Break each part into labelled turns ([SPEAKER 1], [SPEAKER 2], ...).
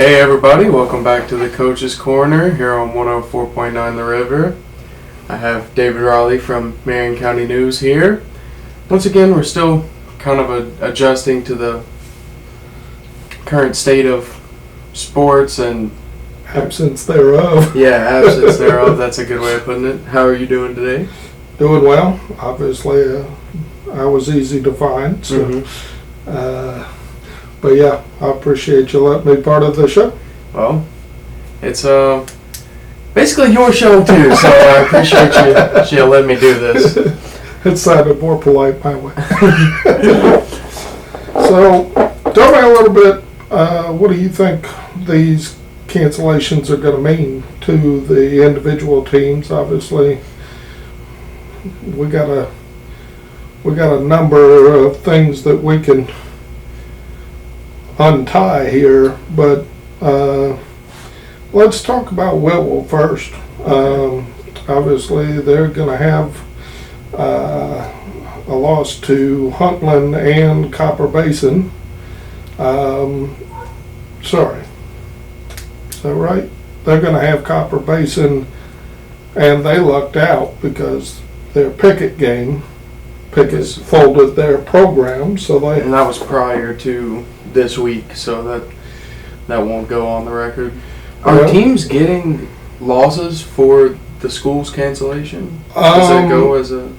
[SPEAKER 1] Hey everybody, welcome back to the Coach's Corner here on 104.9 The River. I have David Raleigh from Marion County News here. Once again, we're still kind of adjusting to the current state of sports and
[SPEAKER 2] absence thereof.
[SPEAKER 1] absence thereof. That's a good way of putting it. How are you doing today?
[SPEAKER 2] Doing well. Obviously, I was easy to find. So, but yeah, I appreciate you letting me part of the show.
[SPEAKER 1] Well, it's basically your show too, so I appreciate you letting me do this.
[SPEAKER 2] It sounded more polite my way. So, tell me a little bit. What do you think these cancellations are going to mean to the individual teams? Obviously, we got a number of things that we can untie here, but let's talk about Whitwell first. Obviously, they're going to have a loss to Huntland and Copper Basin. Sorry, is that right? They're going to have Copper Basin, and they lucked out because their Pickett game, Pickett folded their program, so they.
[SPEAKER 1] And that was prior to this week, so that won't go on the record. Are teams getting losses for the school's cancellation? Does that go as a?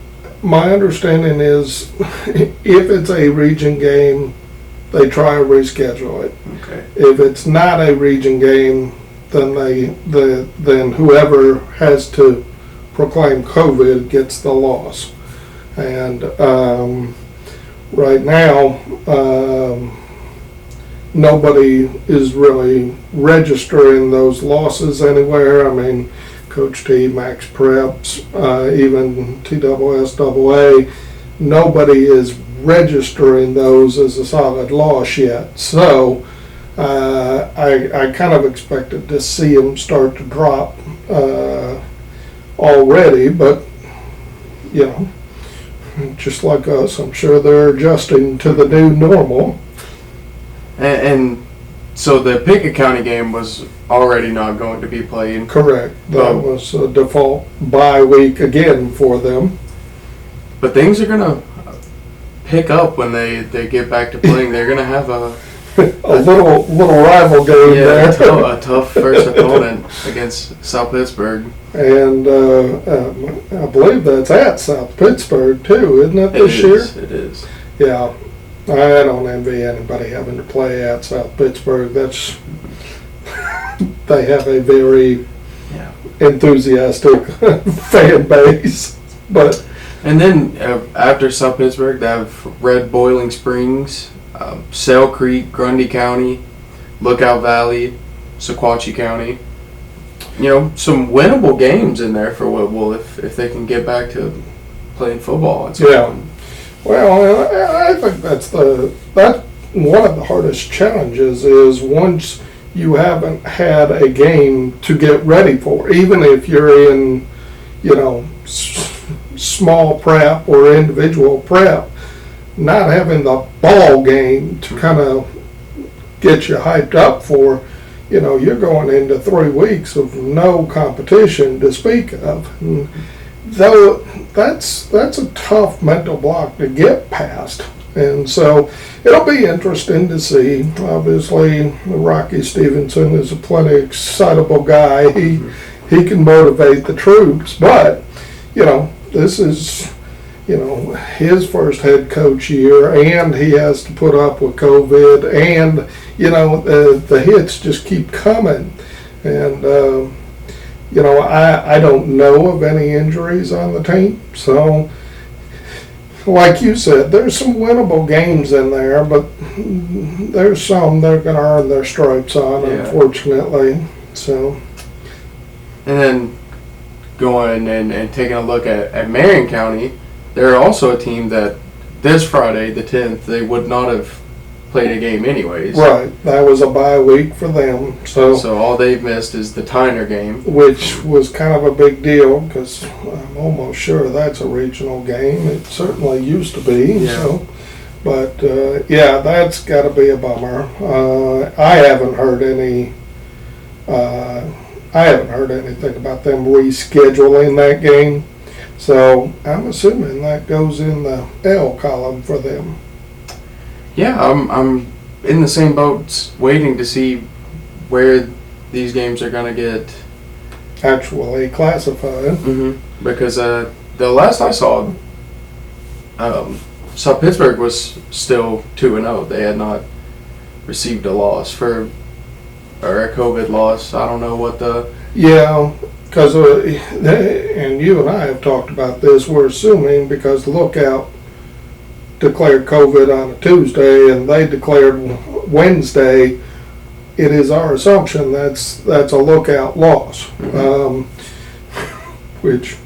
[SPEAKER 2] My understanding is, if it's a region game, they try to reschedule it.
[SPEAKER 1] Okay.
[SPEAKER 2] If it's not a region game, then then whoever has to proclaim COVID gets the loss. And right now, nobody is really registering those losses anywhere. I mean, Coach T, Max Preps, even TSSAA, nobody is registering those as a solid loss yet. So I kind of expected to see them start to drop already, but you know, just like us, I'm sure they're adjusting to the new normal.
[SPEAKER 1] And so the Pickett County game was already not going to be played.
[SPEAKER 2] Correct. That was a default bye week again for them.
[SPEAKER 1] But things are going to pick up when they get back to playing. They're going to have a
[SPEAKER 2] little rival game there.
[SPEAKER 1] a tough first opponent against South Pittsburgh.
[SPEAKER 2] And I believe that's at South Pittsburgh too, isn't it this year?
[SPEAKER 1] It is.
[SPEAKER 2] Yeah. I don't envy anybody having to play at South Pittsburgh. That's they have a very enthusiastic fan base.
[SPEAKER 1] And then after South Pittsburgh, they have Red Boiling Springs, Sail Creek, Grundy County, Lookout Valley, Sequatchie County. You know, some winnable games in there for Whitwell if they can get back to playing football.
[SPEAKER 2] Well, I think that's one of the hardest challenges is once you haven't had a game to get ready for, even if you're in, you know, small prep or individual prep, not having the ball game to kind of get you hyped up for, you know, you're going into 3 weeks of no competition to speak of. And though that's a tough mental block to get past. And so it'll be interesting to see. Obviously, Rocky Stevenson is a plenty excitable guy. He can motivate the troops, but, you know, this is, you know, his first head coach year, and he has to put up with COVID, and, you know, the hits just keep coming. And, you know, I don't know of any injuries on the team. So, like you said, there's some winnable games in there, but there's some they're going to earn their stripes on, unfortunately. So,
[SPEAKER 1] and then going and taking a look at Marion County, they're also a team that this Friday, the 10th, they would not have played a game anyways.
[SPEAKER 2] Right, that was a bye week for them.
[SPEAKER 1] So all they've missed is the Tyner game,
[SPEAKER 2] which was kind of a big deal because I'm almost sure that's a regional game. It certainly used to be.
[SPEAKER 1] Yeah.
[SPEAKER 2] So But yeah, that's got to be a bummer. I haven't heard any. I haven't heard anything about them rescheduling that game, so I'm assuming that goes in the L column for them.
[SPEAKER 1] Yeah, I'm in the same boat, waiting to see where these games are gonna get
[SPEAKER 2] Actually classified.
[SPEAKER 1] Because the last I saw, South Pittsburgh was still 2-0. They had not received a loss or a COVID loss. I don't know what the...
[SPEAKER 2] Yeah, because, and you and I have talked about this, we're assuming because Lookout declared COVID on a Tuesday and they declared Wednesday, it is our assumption that's a Lookout loss, which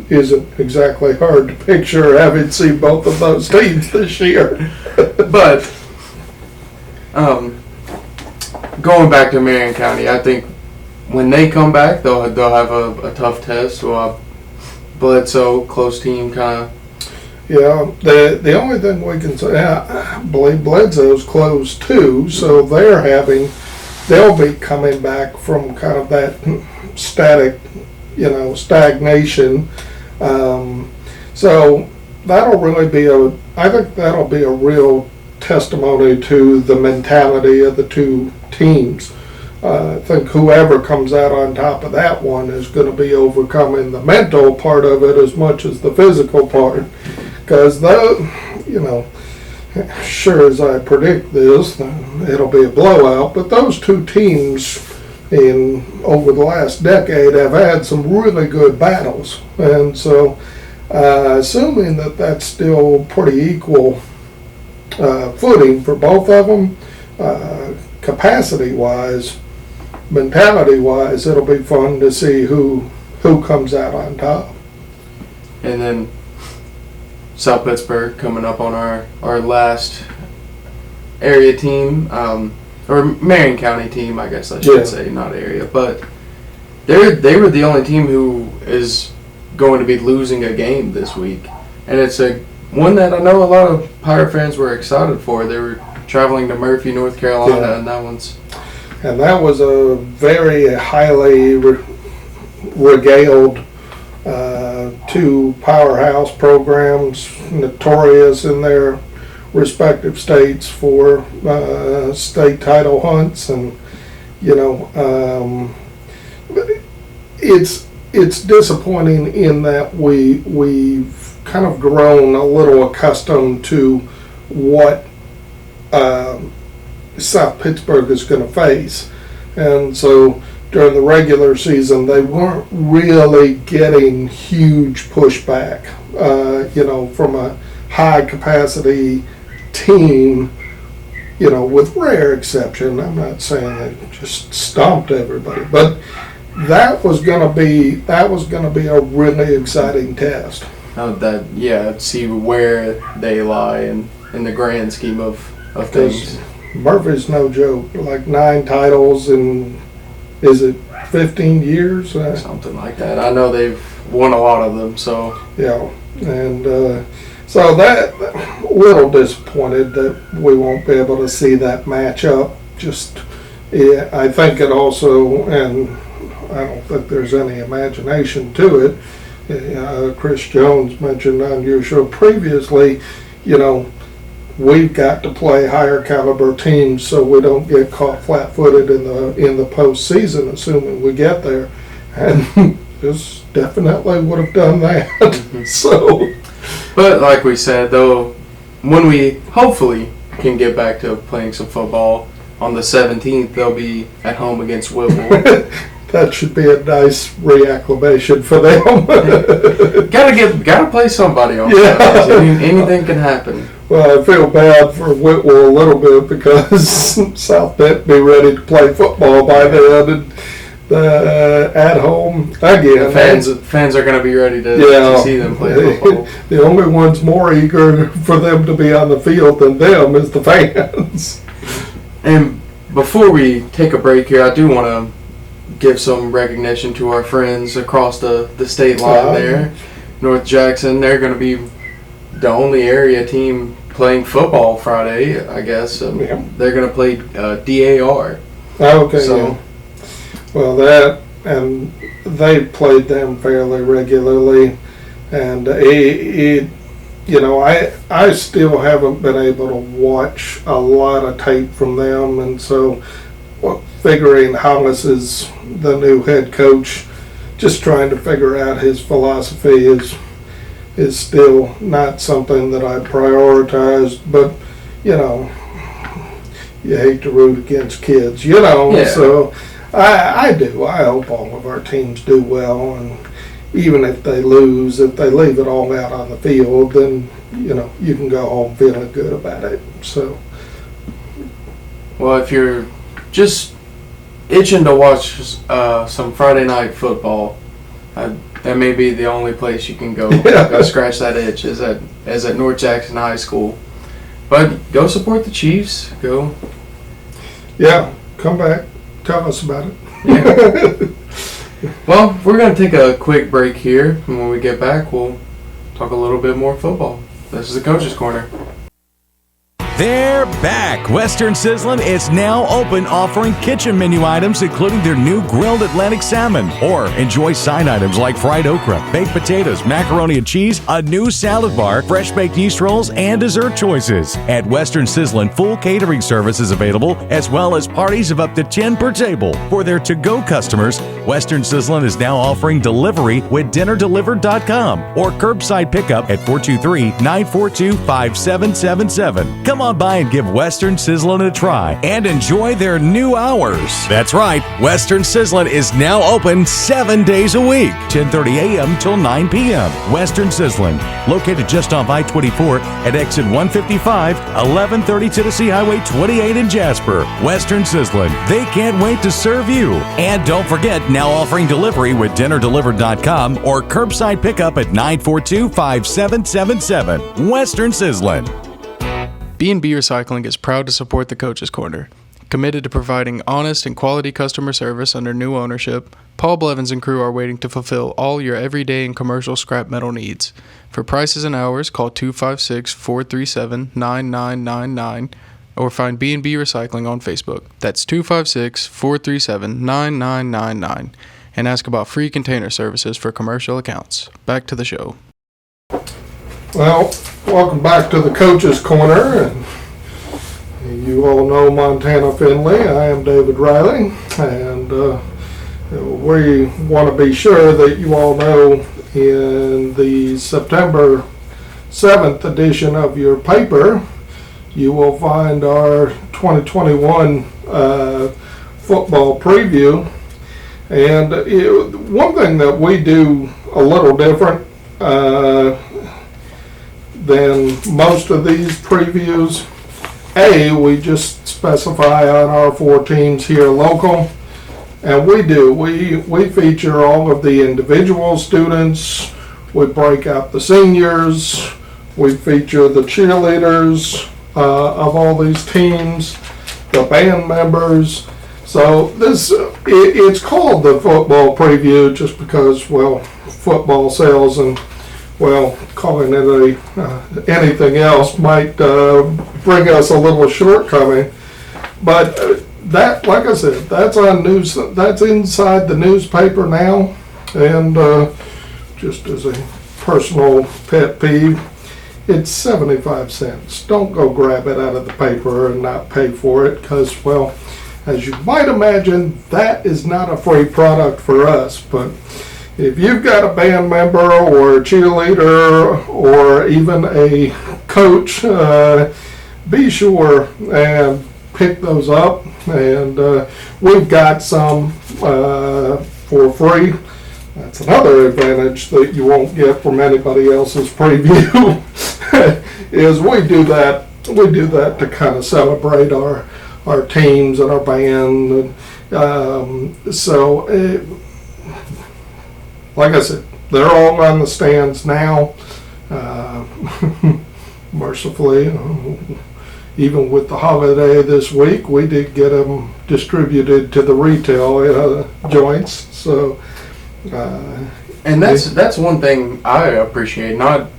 [SPEAKER 2] isn't exactly hard to picture having seen both of those teams this year.
[SPEAKER 1] But, going back to Marion County, I think when they come back, they'll have a tough test. Well, Bledsoe, close team, kind of.
[SPEAKER 2] Yeah, the only thing we can say, I believe Bledsoe's closed too, so they'll be coming back from kind of that stagnation. So that'll really be I think that'll be a real testimony to the mentality of the two teams. I think whoever comes out on top of that one is going to be overcoming the mental part of it as much as the physical part. Because, sure as I predict this, it'll be a blowout, but those two teams over the last decade have had some really good battles. And so, assuming that that's still pretty equal footing for both of them, capacity-wise, mentality-wise, it'll be fun to see who comes out on top.
[SPEAKER 1] And then South Pittsburgh coming up on our last area team, or Marion County team, I guess I should say, not area. But they were the only team who is going to be losing a game this week. And it's one that I know a lot of Pirate fans were excited for. They were traveling to Murphy, North Carolina, and
[SPEAKER 2] that was a very highly regaled two powerhouse programs, notorious in their respective states for state title hunts, and it's disappointing in that we've kind of grown a little accustomed to what South Pittsburgh is going to face, and so during the regular season they weren't really getting huge pushback, from a high capacity team, with rare exception. I'm not saying they just stomped everybody, but that was going to be a really exciting test.
[SPEAKER 1] See where they lie in the grand scheme of things.
[SPEAKER 2] Murphy's no joke. Like 9 titles in, is it 15 years?
[SPEAKER 1] Something like that. I know they've won a lot of them. So
[SPEAKER 2] yeah, and so that a little disappointed that we won't be able to see that match up. I think it also, and I don't think there's any imagination to it. Chris Jones mentioned on your show previously, we've got to play higher caliber teams so we don't get caught flat-footed in the postseason, assuming we get there. And this definitely would have done that. So,
[SPEAKER 1] but like we said, though, when we hopefully can get back to playing some football on the 17th, they'll be at home against Whipple.
[SPEAKER 2] That should be a nice reacclimation for them.
[SPEAKER 1] Gotta play somebody on Saturdays. Anything can happen.
[SPEAKER 2] Well, I feel bad for Whitwell a little bit because South Bend be ready to play football by then, and at home again.
[SPEAKER 1] Fans are going to be ready to see them play football.
[SPEAKER 2] The only ones more eager for them to be on the field than them is the fans.
[SPEAKER 1] And before we take a break here, I do want to give some recognition to our friends across the state line there. North Jackson, they're going to be the only area team playing football Friday, I guess.
[SPEAKER 2] Yeah.
[SPEAKER 1] They're going to play DAR.
[SPEAKER 2] Okay,
[SPEAKER 1] So-
[SPEAKER 2] yeah. Well, that, and they played them fairly regularly, and I still haven't been able to watch a lot of tape from them, and so figuring Hollis is the new head coach, just trying to figure out his philosophy is still not something that I prioritized, but you hate to root against kids,
[SPEAKER 1] Yeah.
[SPEAKER 2] so I do. I hope all of our teams do well, and even if they lose, if they leave it all out on the field, then you can go home feeling good about it. So,
[SPEAKER 1] Well, if you're just itching to watch some Friday night football, that may be the only place you can go. Go scratch that itch is at North Jackson High School. But go support the Chiefs. Go.
[SPEAKER 2] yeah, come back, tell us about it.
[SPEAKER 1] Yeah. Well, we're going to take a quick break here, and when we get back, we'll talk a little bit more football. This is the Coach's Corner.
[SPEAKER 3] They're back. Western Sizzlin' is now open, offering kitchen menu items including their new grilled Atlantic salmon. Or enjoy side items like fried okra, baked potatoes, macaroni and cheese, a new salad bar, fresh baked yeast rolls, and dessert choices. At Western Sizzlin', full catering service is available, as well as parties of up to 10 per table. For their to-go customers, Western Sizzlin' is now offering delivery with dinnerdelivered.com or curbside pickup at 423-942-5777. Come on by and give Western Sizzlin' a try and enjoy their new hours. That's right, Western Sizzlin' is now open 7 days a week, 10:30 a.m. till 9 p.m. Western Sizzlin', located just off I-24 at exit 155, 1130 Tennessee Highway 28 in Jasper. Western Sizzlin', they can't wait to serve you. And don't forget, now offering delivery with dinnerdelivered.com or curbside pickup at 942-5777. Western Sizzlin'.
[SPEAKER 1] B&B Recycling is proud to support the Coach's Corner. Committed to providing honest and quality customer service under new ownership, Paul Blevins and crew are waiting to fulfill all your everyday and commercial scrap metal needs. For prices and hours, call 256-437-9999 or find B&B Recycling on Facebook. That's 256-437-9999 and ask about free container services for commercial accounts. Back to the show.
[SPEAKER 2] Well, welcome back to the Coach's Corner, and you all know Montana Finley. I am David Riley, and we want to be sure that you all know in the September 7th edition of your paper, you will find our 2021 football preview. And one thing that we do a little different than most of these previews, we just specify on our 4 teams here local, and we feature all of the individual students, we break out the seniors, we feature the cheerleaders of all these teams, the band members. So this it's called the football preview just because, well, football sells, and calling it anything else might bring us a little shortcoming. But that, like I said, that's on news. That's inside the newspaper now, and just as a personal pet peeve, it's 75 cents. Don't go grab it out of the paper and not pay for it, because, well, as you might imagine, that is not a free product for us. But if you've got a band member or a cheerleader or even a coach, be sure and pick those up. And we've got some for free. That's another advantage that you won't get from anybody else's preview. Is we do that to kind of celebrate our teams and our band. Like I said, they're all on the stands now. Mercifully, even with the holiday this week, we did get them distributed to the retail joints. So,
[SPEAKER 1] and that's one thing I appreciate. Not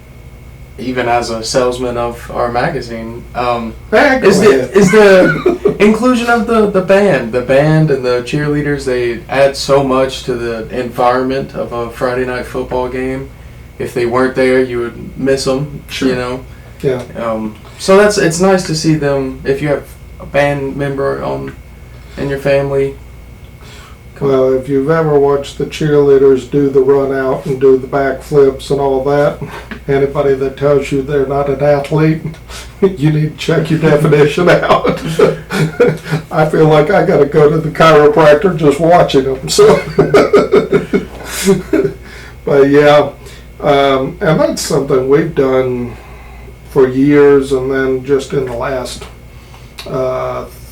[SPEAKER 1] even as a salesman of our magazine,
[SPEAKER 2] Is
[SPEAKER 1] is the inclusion of the band and the cheerleaders. They add so much to the environment of a Friday night football game. If they weren't there, you would miss them.
[SPEAKER 2] Sure.
[SPEAKER 1] You know.
[SPEAKER 2] Yeah.
[SPEAKER 1] So it's nice to see them. If you have a band member in your family.
[SPEAKER 2] Well, if you've ever watched the cheerleaders do the run out and do the backflips and all that, anybody that tells you they're not an athlete, you need to check your definition out. I feel like I got to go to the chiropractor just watching them. So, but yeah, and that's something we've done for years, and then just in the last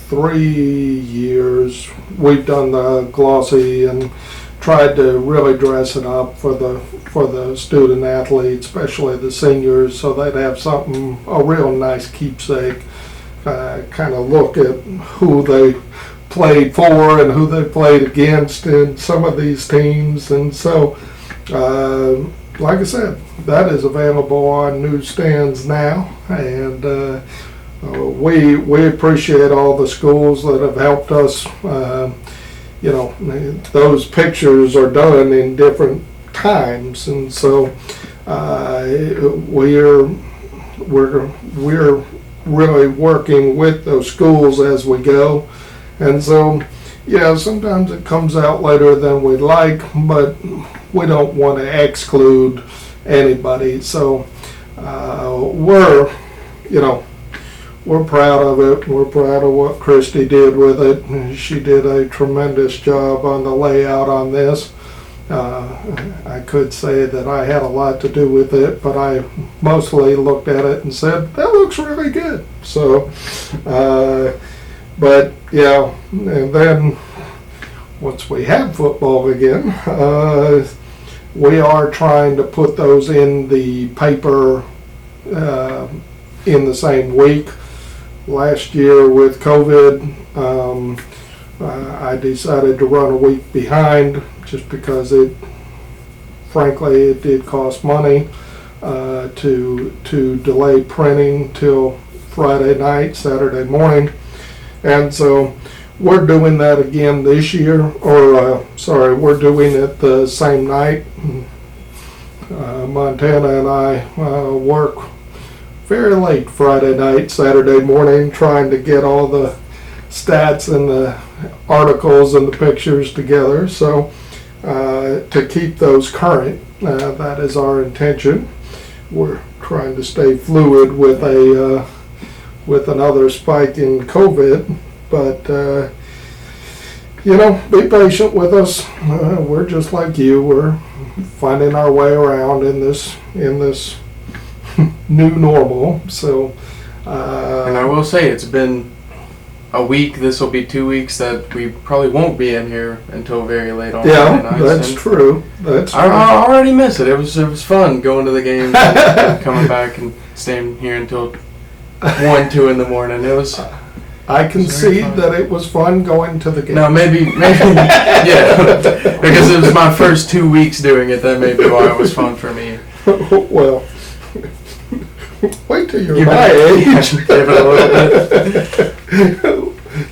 [SPEAKER 2] 3 years, we've done the glossy and tried to really dress it up for the student athletes, especially the seniors, so they'd have something, a real nice keepsake, kind of look at who they played for and who they played against in some of these teams. And so, like I said, that is available on newsstands now, and we appreciate all the schools that have helped us. You know, those pictures are done in different times, and so we're really working with those schools as we go. And so, yeah, sometimes it comes out later than we'd like, but we don't want to exclude anybody. So we're proud of it. We're proud of what Christy did with it. She did a tremendous job on the layout on this. I could say that I had a lot to do with it, but I mostly looked at it and said, that looks really good. So, but yeah, and then once we have football again, we are trying to put those in the paper in the same week. Last year with COVID, I decided to run a week behind just because frankly, it did cost money to delay printing till Friday night, Saturday morning. And so we're doing that again this year, we're doing it the same night. Montana and I work very late Friday night, Saturday morning, trying to get all the stats and the articles and the pictures together. So to keep those current, that is our intention. We're trying to stay fluid with another spike in COVID, but be patient with us. We're just like you. We're finding our way around in this new normal. So,
[SPEAKER 1] and I will say it's been a week. This will be 2 weeks that we probably won't be in here until very late on Friday nights.
[SPEAKER 2] That's true. That's true.
[SPEAKER 1] I already miss it. It was fun going to the game, and coming back and staying here until 1, 2 in the morning. It was.
[SPEAKER 2] I concede that it was fun going to the game.
[SPEAKER 1] No, maybe, yeah, because it was my first 2 weeks doing it. That may be why it was fun for me.
[SPEAKER 2] Well, wait till you're my age.
[SPEAKER 1] Give it a little bit.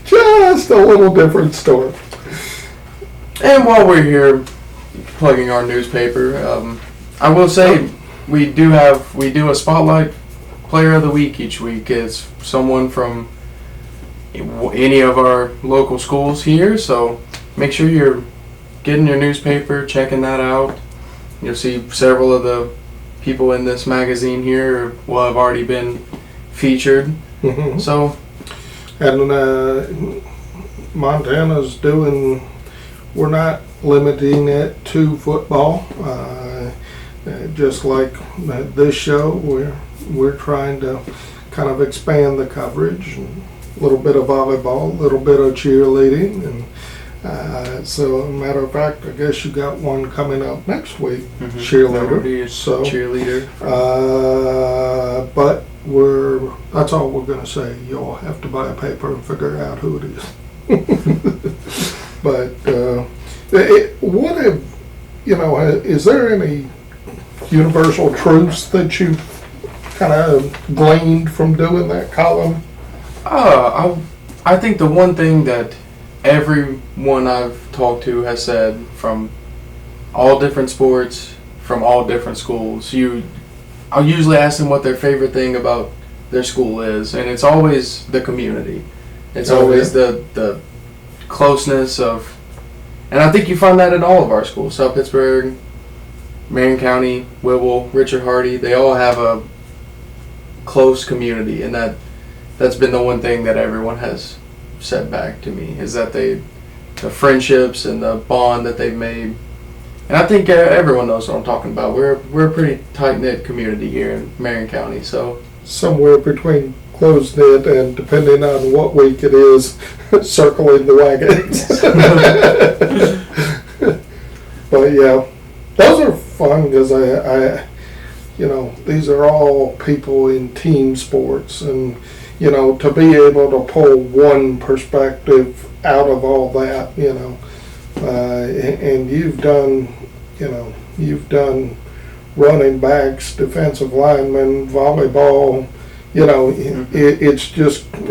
[SPEAKER 2] Just a little different story.
[SPEAKER 1] And while we're here plugging our newspaper, I will say we do a spotlight player of the week each week. It's someone from any of our local schools here, so make sure you're getting your newspaper, checking that out. You'll see several of the people in this magazine here will have already been featured.
[SPEAKER 2] Mm-hmm.
[SPEAKER 1] So,
[SPEAKER 2] and Montana's doing. We're not limiting it to football. Just like this show, we're trying to kind of expand the coverage. A little bit of volleyball, a little bit of cheerleading, and so, a matter of fact, I guess you got one coming up next week, cheerleader.
[SPEAKER 1] So, cheerleader.
[SPEAKER 2] But that's all we're going to say. You'll have to buy a paper and figure out who it is. But is there any universal truths that you kind of gleaned from doing that column?
[SPEAKER 1] I think the one thing that everyone I've talked to has said, from all different sports, from all different schools, I'll usually ask them what their favorite thing about their school is, and it's always the community. It's always the closeness of, and I think you find that in all of our schools, South Pittsburgh, Marion County, Whipple, Richard Hardy, they all have a close community, and that's been the one thing that everyone has said back to me, is that the friendships and the bond that they've made. And I think everyone knows what I'm talking about. We're a pretty tight-knit community here in Marion County, so
[SPEAKER 2] Somewhere between close-knit and, depending on what week it is, circling the wagons. But yeah, those are fun because I these are all people in team sports, and to be able to pull one perspective out of all that, and you've done running backs, defensive linemen, volleyball.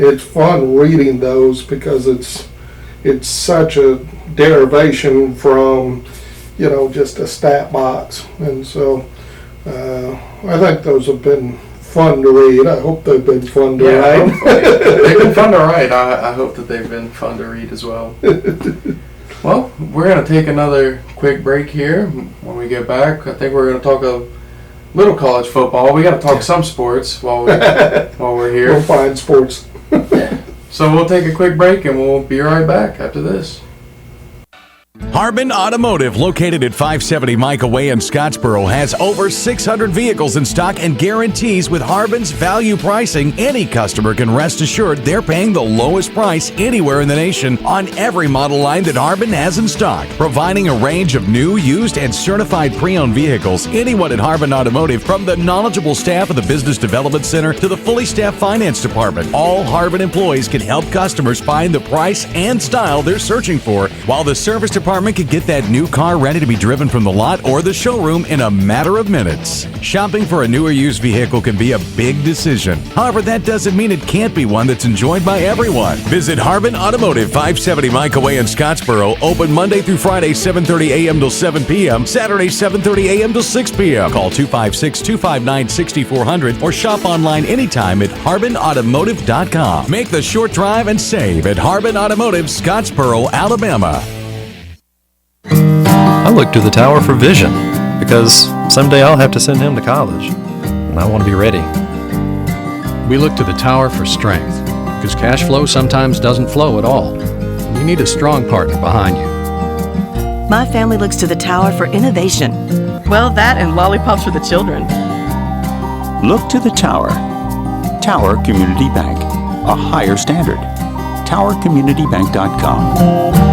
[SPEAKER 2] It's fun reading those because it's such a derivation from just a stat box, and so I think those have been fun to read. I hope they've been fun to write.
[SPEAKER 1] They've been fun to write. I hope that they've been fun to read as well. Well, we're going to take another quick break here. When we get back, I think we're going to talk a little college football. We got to talk some sports while we're here.
[SPEAKER 2] We'll find sports.
[SPEAKER 1] So we'll take a quick break and we'll be right back after this.
[SPEAKER 3] Harbin Automotive, located at 570 Micah Way in Scottsboro, has over 600 vehicles in stock and guarantees with Harbin's value pricing. Any customer can rest assured they're paying the lowest price anywhere in the nation on every model line that Harbin has in stock. Providing a range of new, used, and certified pre-owned vehicles, anyone at Harbin Automotive, from the knowledgeable staff of the Business Development Center to the fully staffed finance department, all Harbin employees can help customers find the price and style they're searching for, while the service department could get that new car ready to be driven from the lot or the showroom in a matter of minutes. Shopping for a new or used vehicle can be a big decision. However, that doesn't mean it can't be one that's enjoyed by everyone. Visit Harbin Automotive, 570 Micah Way in Scottsboro. Open Monday through Friday, 7:30 a.m. till 7 p.m. Saturday, 7:30 a.m. till 6 p.m. Call 256-259-6400 or shop online anytime at harbinautomotive.com. Make the short drive and save at Harbin Automotive, Scottsboro, Alabama.
[SPEAKER 4] I look to the tower for vision because someday I'll have to send him to college, and I want to be ready.
[SPEAKER 5] We look to the tower for strength because cash flow sometimes doesn't flow at all. You need a strong partner behind you.
[SPEAKER 6] My family looks to the tower for innovation.
[SPEAKER 7] Well, that and lollipops for the children.
[SPEAKER 8] Look to the tower. Tower Community Bank. A higher standard. TowerCommunityBank.com.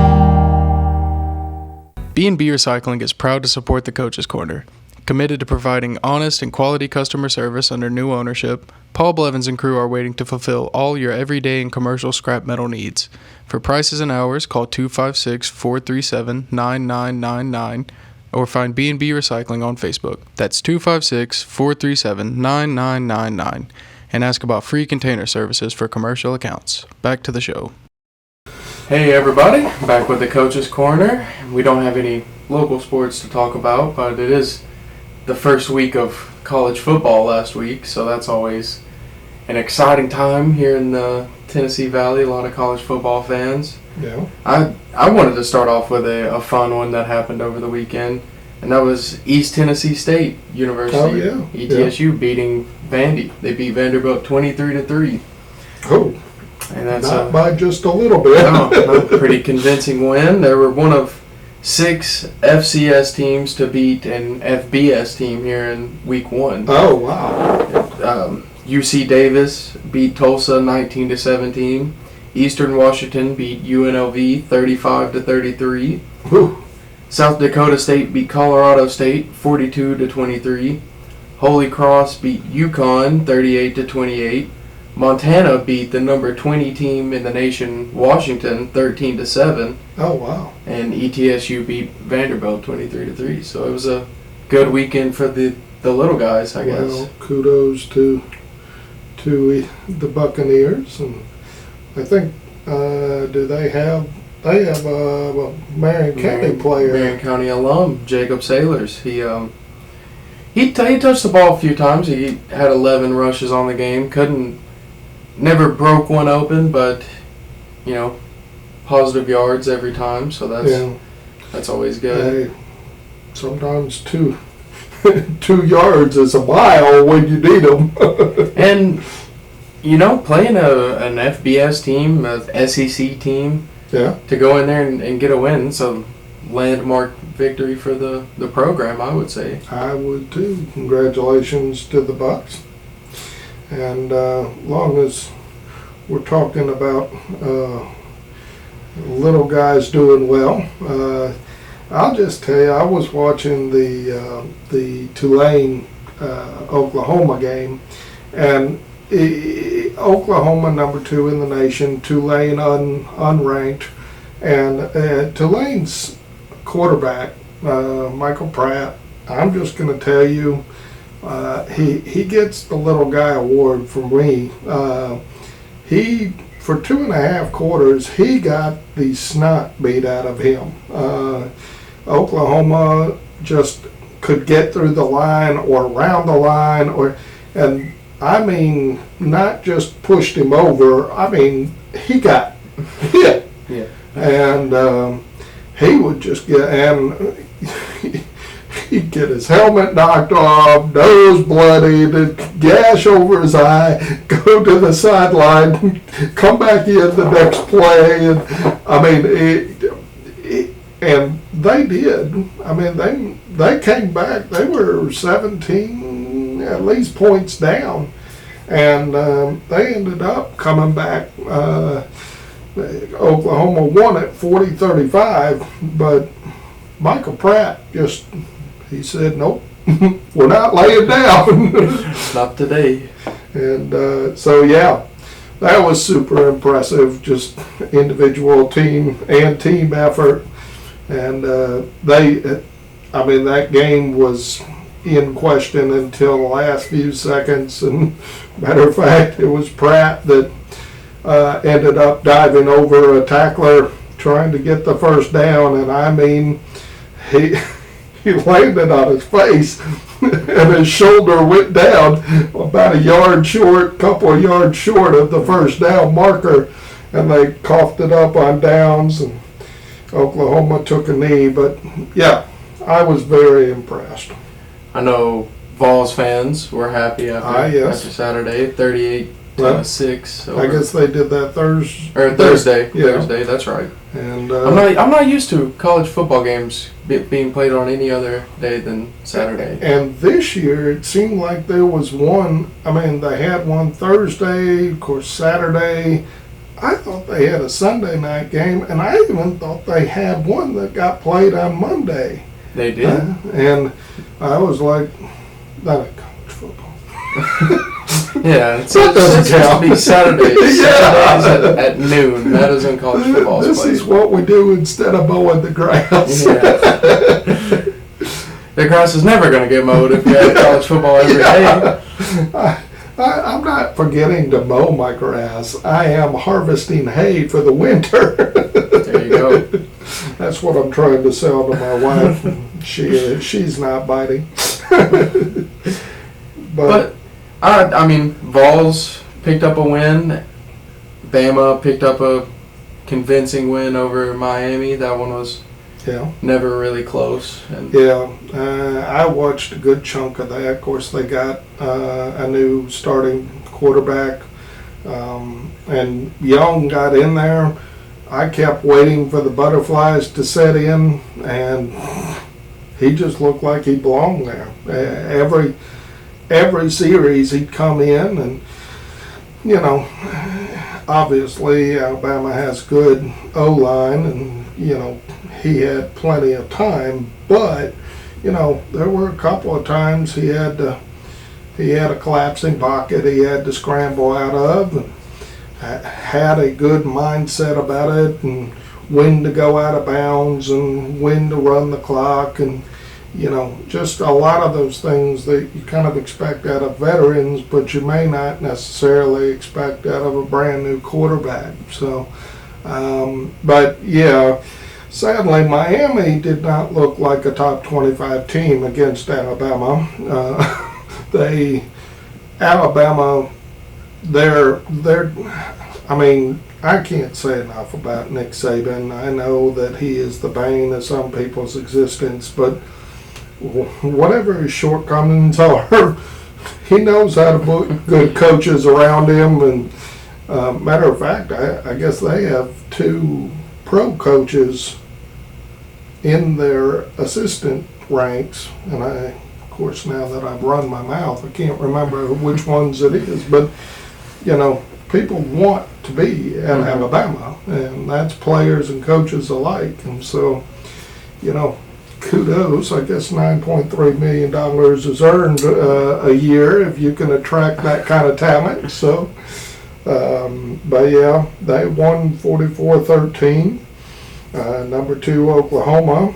[SPEAKER 9] B&B Recycling is proud to support the Coach's Corner. Committed to providing honest and quality customer service under new ownership, Paul Blevins and crew are waiting to fulfill all your everyday and commercial scrap metal needs. For prices and hours, call 256-437-9999 or find B&B Recycling on Facebook. That's 256-437-9999 and ask about free container services for commercial accounts. Back to the show.
[SPEAKER 1] Hey everybody, back with the Coach's Corner. We don't have any local sports to talk about, but it is the first week of college football last week, so that's always an exciting time here in the Tennessee Valley. A lot of college football fans.
[SPEAKER 2] Yeah.
[SPEAKER 1] I wanted to start off with a fun one that happened over the weekend, and that was East Tennessee State University, ETSU, beating Vandy. They beat Vanderbilt 23-3.
[SPEAKER 2] Oh.
[SPEAKER 1] And that's
[SPEAKER 2] not by just a little bit.
[SPEAKER 1] No, a pretty convincing win. They were one of 6 FCS teams to beat an FBS team here in week 1.
[SPEAKER 2] Oh, wow.
[SPEAKER 1] UC Davis beat Tulsa 19-17. Eastern Washington beat UNLV 35-33.
[SPEAKER 2] Whew.
[SPEAKER 1] South Dakota State beat Colorado State 42-23. Holy Cross beat UConn 38-28. Montana beat the number 20 team in the nation, Washington, 13-7.
[SPEAKER 2] Oh, wow.
[SPEAKER 1] And ETSU beat Vanderbilt 23-3. So it was a good weekend for the the little guys, I guess.
[SPEAKER 2] Well, kudos to the Buccaneers, and I think they have a Marion County player.
[SPEAKER 1] Marion County alum, Jacob Sailors. He touched the ball a few times. He had 11 rushes on the game. Never broke one open, but positive yards every time. So that's always good.
[SPEAKER 2] Sometimes 2 yards is a mile when you need them.
[SPEAKER 1] And playing an FBS team, an SEC team, to go in there and get a win, it's a landmark victory for the program, I would say.
[SPEAKER 2] I would too. Congratulations to the Bucks. And long as we're talking about little guys doing well, I'll just tell you, I was watching the Tulane Oklahoma game, and Oklahoma number 2 in the nation, Tulane unranked, and Tulane's quarterback, Michael Pratt, I'm just going to tell you, he gets the little guy award from me. He, for 2.5 quarters, he got the snot beat out of him. Oklahoma just could get through the line or around the line, and I mean, not just pushed him over, I mean, he got hit.
[SPEAKER 1] Yeah.
[SPEAKER 2] And he would just he'd get his helmet knocked off, nose bloodied, gash over his eye, go to the sideline, come back in the next play, and I mean, and they did. I mean, they came back. They were 17 at least points down, and they ended up coming back. Oklahoma won it 40-35, but Michael Pratt he said, nope, we're not laying down.
[SPEAKER 1] Not today.
[SPEAKER 2] And so, yeah, that was super impressive, just individual team effort. And that game was in question until the last few seconds. And matter of fact, it was Pratt that ended up diving over a tackler trying to get the first down. And I mean, he landed on his face and his shoulder went down about couple of yards short of the first down marker, and they coughed it up on downs, and Oklahoma took a knee. But yeah, I was very impressed.
[SPEAKER 1] I know Vols fans were happy after Saturday, 38-6.
[SPEAKER 2] I guess they did that Thursday.
[SPEAKER 1] Thursday.
[SPEAKER 2] Yeah.
[SPEAKER 1] Thursday, that's right.
[SPEAKER 2] And
[SPEAKER 1] I'm not used to college football games being played on any other day than Saturday.
[SPEAKER 2] And this year, it seemed like there was one. I mean, they had one Thursday, of course, Saturday. I thought they had a Sunday night game, and I even thought they had one that got played on Monday.
[SPEAKER 1] They did?
[SPEAKER 2] And I was like, that ain't college football.
[SPEAKER 1] Yeah, it's
[SPEAKER 2] doesn't
[SPEAKER 1] supposed to be Saturdays.
[SPEAKER 2] Yeah.
[SPEAKER 1] Saturdays at noon. That isn't college football.
[SPEAKER 2] This is what we do instead of mowing the grass.
[SPEAKER 1] Yeah. The grass is never going to get mowed if you have college football every day.
[SPEAKER 2] I'm not forgetting to mow my grass. I am harvesting hay for the winter.
[SPEAKER 1] There you go.
[SPEAKER 2] That's what I'm trying to sell to my wife. She's not biting. But
[SPEAKER 1] I mean, Vols picked up a win. Bama picked up a convincing win over Miami. That one was never really close. And
[SPEAKER 2] I watched a good chunk of that. Of course, they got a new starting quarterback, and Young got in there. I kept waiting for the butterflies to set in, and he just looked like he belonged there. Every series he'd come in, and obviously Alabama has good O-line, and he had plenty of time, but there were a couple of times he had a collapsing pocket he had to scramble out of, and had a good mindset about it, and when to go out of bounds and when to run the clock, and just a lot of those things that you kind of expect out of veterans, but you may not necessarily expect out of a brand new quarterback. So, but yeah, sadly, Miami did not look like a top 25 team against Alabama. Alabama, I can't say enough about Nick Saban. I know that he is the bane of some people's existence, but whatever his shortcomings are, he knows how to put good coaches around him. And matter of fact, I guess they have 2 pro coaches in their assistant ranks. And of course, now that I've run my mouth, I can't remember which ones it is. But, people want to be at Alabama, and that's players and coaches alike. And so, kudos. I guess $9.3 million is earned a year if you can attract that kind of talent. So, but yeah, they won 44-13. Number 2, Oklahoma,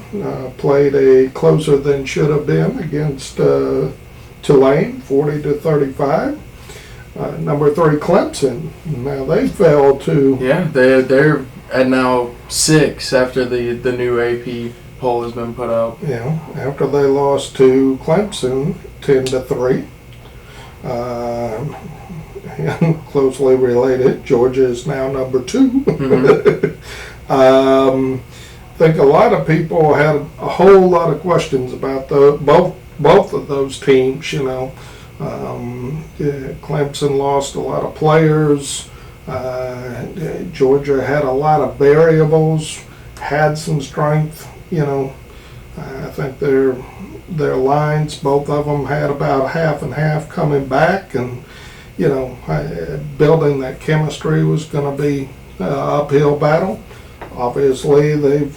[SPEAKER 2] played a closer than should have been against Tulane, 40-35. Number 3, Clemson. Now they fell to...
[SPEAKER 1] Yeah, they're at now 6 after the new AP poll has been put out.
[SPEAKER 2] Yeah, after they lost to Clemson 10-3. And closely related, Georgia is now number 2. Mm-hmm. I think a lot of people had a whole lot of questions about both of those teams. Clemson lost a lot of players. Georgia had a lot of variables, had some strength. I think their lines, both of them had about half and half coming back, and building that chemistry was going to be an uphill battle. Obviously, they've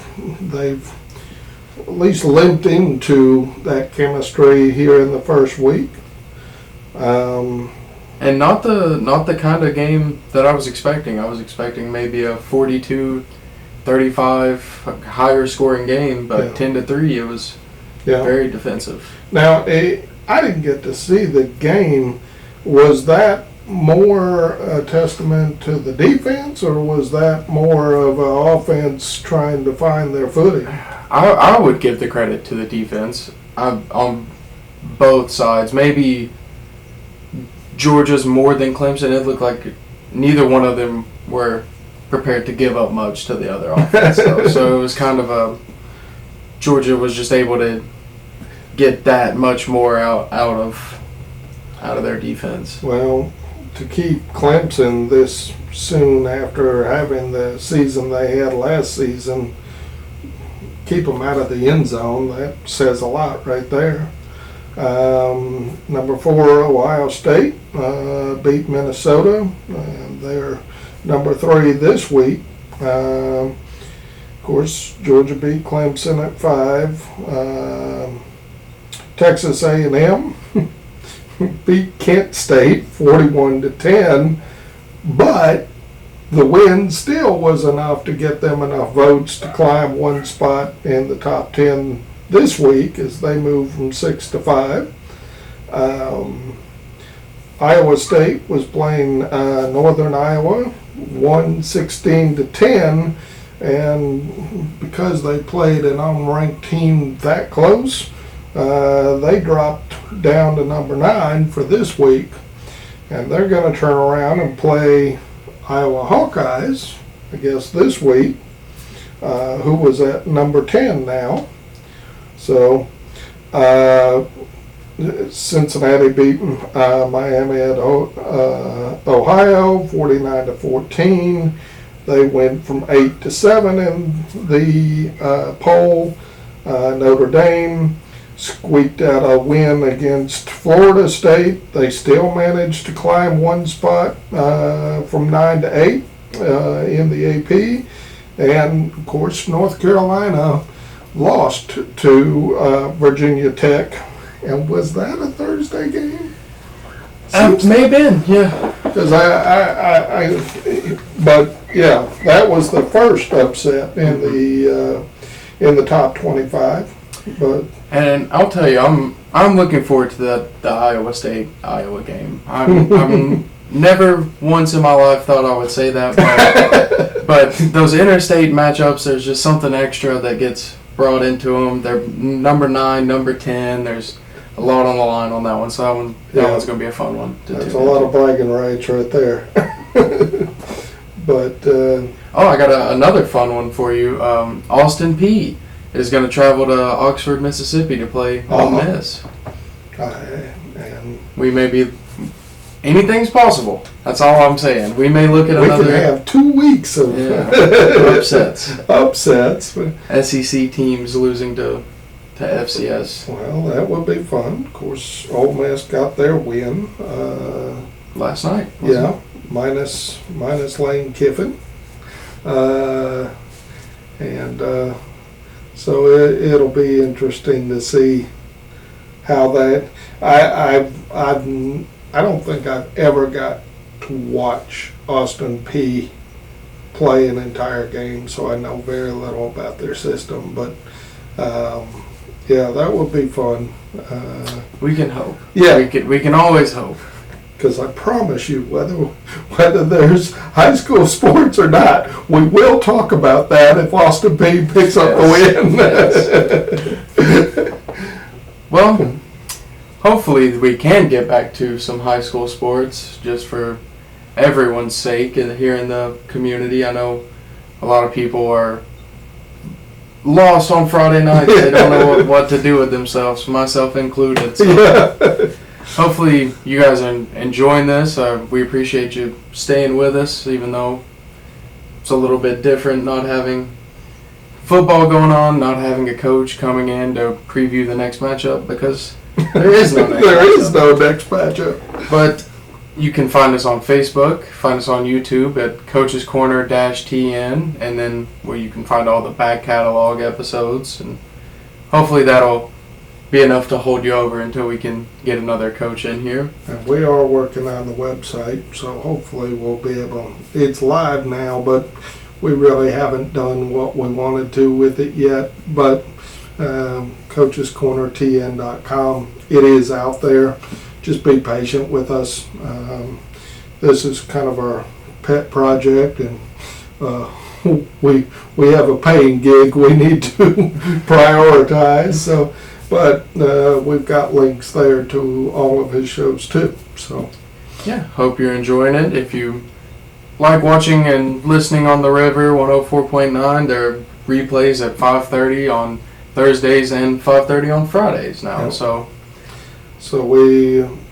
[SPEAKER 2] at least limped into that chemistry here in the first week.
[SPEAKER 1] And not the kind of game that I was expecting. I was expecting maybe a 42-35 higher scoring game, but 10-3 it was very defensive.
[SPEAKER 2] Now, I didn't get to see the game. Was that more a testament to the defense, or was that more of an offense trying to find their footing?
[SPEAKER 1] I would give the credit to the defense on both sides. Maybe Georgia's more than Clemson. It looked like neither one of them were prepared to give up much to the other offense. So it was kind of Georgia was just able to get that much more out of their defense.
[SPEAKER 2] Well, to keep Clemson this soon after having the season they had last season, keep them out of the end zone, that says a lot right there. Number 4, Ohio State beat Minnesota. They're number 3 this week. Of course, Georgia beat Clemson at 5. Texas A&M beat Kent State 41-10, but the win still was enough to get them enough votes to climb one spot in the top 10 this week as they move from 6 to 5. Iowa State was playing Northern Iowa, won 16-10, and because they played an unranked team that close, they dropped down to number 9 for this week, and they're going to turn around and play Iowa Hawkeyes, I guess, this week, who was at number 10 now. So, Cincinnati beat Miami at Ohio 49-14. They went from 8 to 7 in the poll. Notre Dame squeaked out a win against Florida State. They still managed to climb one spot from 9 to 8 in the AP. And, of course, North Carolina lost to Virginia Tech. And was that a Thursday game?
[SPEAKER 1] May have been, yeah.
[SPEAKER 2] Because but yeah, that was the first upset in the top 25.
[SPEAKER 1] And I'll tell you, I'm looking forward to the Iowa State-Iowa game. I'm never once in my life thought I would say that, but those interstate matchups, there's just something extra that gets brought into them. They're number 9, number 10. There's a lot on the line on that one, so that one's going to be a fun one.
[SPEAKER 2] That's a lot of bragging rights right there. But
[SPEAKER 1] I got another fun one for you. Austin Peay is going to travel to Oxford, Mississippi to play Ole Miss.
[SPEAKER 2] And
[SPEAKER 1] we may be. Anything's possible. That's all I'm saying. We may look at another.
[SPEAKER 2] We can have 2 weeks of
[SPEAKER 1] upsets.
[SPEAKER 2] Upsets.
[SPEAKER 1] SEC teams losing to FCS.
[SPEAKER 2] Well, that would be fun. Of course, Ole Miss got their win
[SPEAKER 1] last night.
[SPEAKER 2] Yeah, minus Lane Kiffin, and so it'll be interesting to see how that. I don't think I've ever got to watch Austin Peay play an entire game, so I know very little about their system. But yeah, that would be fun.
[SPEAKER 1] We can hope.
[SPEAKER 2] Yeah,
[SPEAKER 1] we can always hope.
[SPEAKER 2] Because I promise you, whether there's high school sports or not, we will talk about that if Austin Peay picks up the win.
[SPEAKER 1] Well, hopefully we can get back to some high school sports just for everyone's sake here in the community. I know a lot of people are lost on Friday nights. They don't know what to do with themselves, myself included. So hopefully you guys are enjoying this. We appreciate you staying with us, even though it's a little bit different not having football going on, not having a coach coming in to preview the next matchup, because there is no next
[SPEAKER 2] there is no next matchup.
[SPEAKER 1] But you can find us on Facebook, find us on YouTube at Coach's Corner -TN, and then where you can find all the back catalog episodes. And hopefully that'll be enough to hold you over until we can get another coach in here.
[SPEAKER 2] And we are working on the website, so hopefully we'll be able. It's live now, but we really haven't done what we wanted to with it yet. But coachescornertn.com, it is out there. Just be patient with us. This is kind of our pet project, and we have a paying gig we need to prioritize. So, but we've got links there to all of his shows too. So,
[SPEAKER 1] yeah, hope you're enjoying it. If you like watching and listening on the River 104.9, there are replays at 5:30 on Thursdays and 5:30 on Fridays now.
[SPEAKER 2] Yep.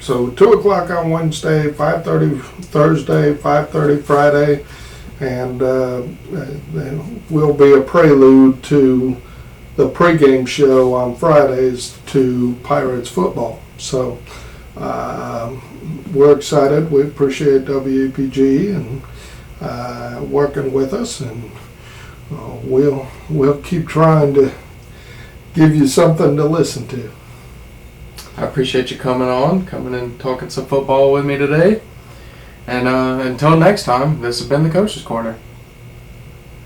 [SPEAKER 1] So
[SPEAKER 2] 2 o'clock on Wednesday, 5:30 Thursday, 5:30 Friday, and will be a prelude to the pregame show on Fridays to Pirates football. So we're excited. We appreciate WEPG and working with us, and we'll keep trying to give you something to listen to.
[SPEAKER 1] I appreciate you coming and talking some football with me today. And until next time, this has been the Coach's Corner.